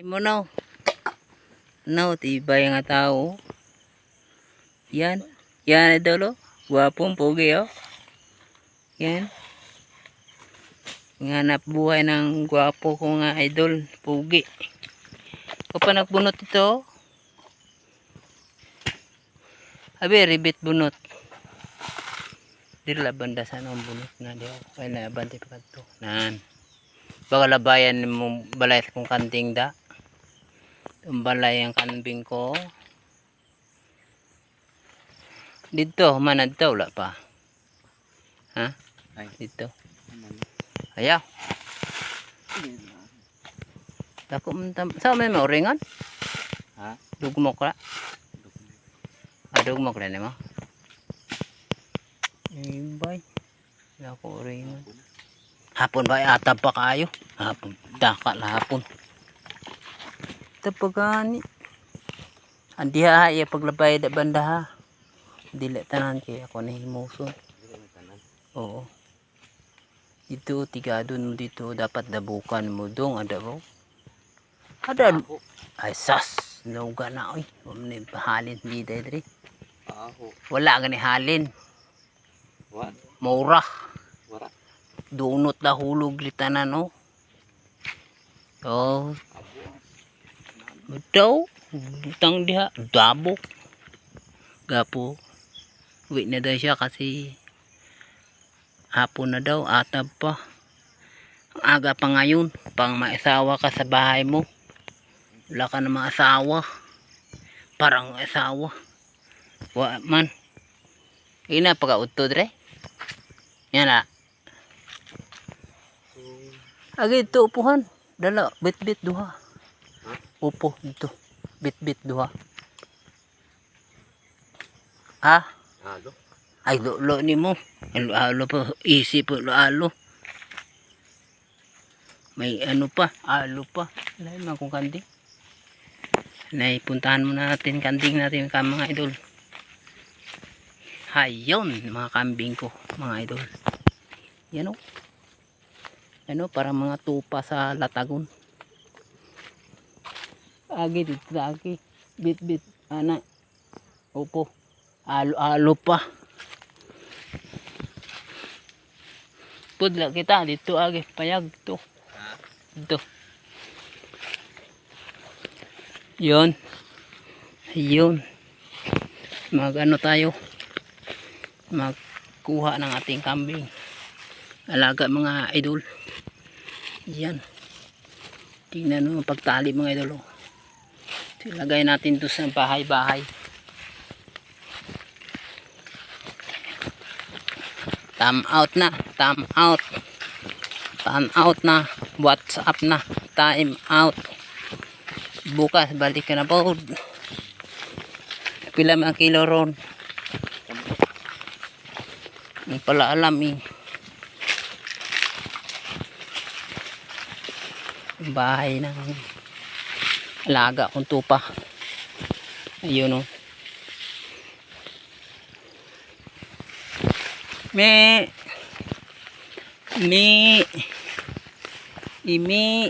mo no. No, tibay nga tao. Yan. Yan idol oh. Gwapong pogi oh. Yan. Nganap buhay ng gwapo ko nga idol. Pogi. O pa nagbunot ito. Abi, ribit bunot. Dili banda sa nang bunot na di ako. Ay na bante pa to. Nan. Baka labayan mo balay kung kanting da. Balay ang kanbing ko. Dito, manad to, wala pa. Ha? Ay, dito. Ayaw. Dako man sa may mauringan? Ha? Dugmok ra. Dugmok ra nimo. Ibay. Dako uringan. Hapon ba atab pa kayo? Hapon, daka la hapon. Tapagani. Andi ha iya paglabay da banda ha. Dili tanan kay ako na himuson. Oo. Ito tigadon mo dito dapat dabukan mo dong ada mo. Ada ay sas luga na oy. Umni halin di dre. Wala gani halin. What? Mura. Wala. Dunot la hulog litanan oh. Oh. Daw butang diha dabok. Gapo. Uwi na daw siya kasi hapon na daw atab pa. Ang aga pa ngayon pang maisawa ka sa bahay mo. Wala ka na maasawa. Parang asawa. Wa man. Ina pagkautod re. Yan na. Agi ito upuhan. Dala bit-bit duha. Upo dito. Bit-bit duha. Ha? Alo. Ay lo ni mo. Alo pa easy po alo. May ano pa, alo pa. Lain man kung kanding. Naipuntahan muna natin kanding natin ka mga idol. Hayon mga kambing ko mga idol. Yan o. Ano para mga tupa sa latagon. Agi dito agi. Bit-bit ana. Upo. Alo pa. Pudla kita dito agi payag to. Dito. Yon. Ayun. Mag-ano tayo. Magkuha ng ating kambing. Alaga mga idol. Yan. Tingnan mo pagtali mga idol. Ilagay natin to sa bahay-bahay. Time out na. Time out. Time out na. WhatsApp na. Time out. Bukas balik ka na po. Pila mga kilo ron. Hindi pala alam eh. Bahay ng alaga kong tupa. Ayun o. Me. Imi.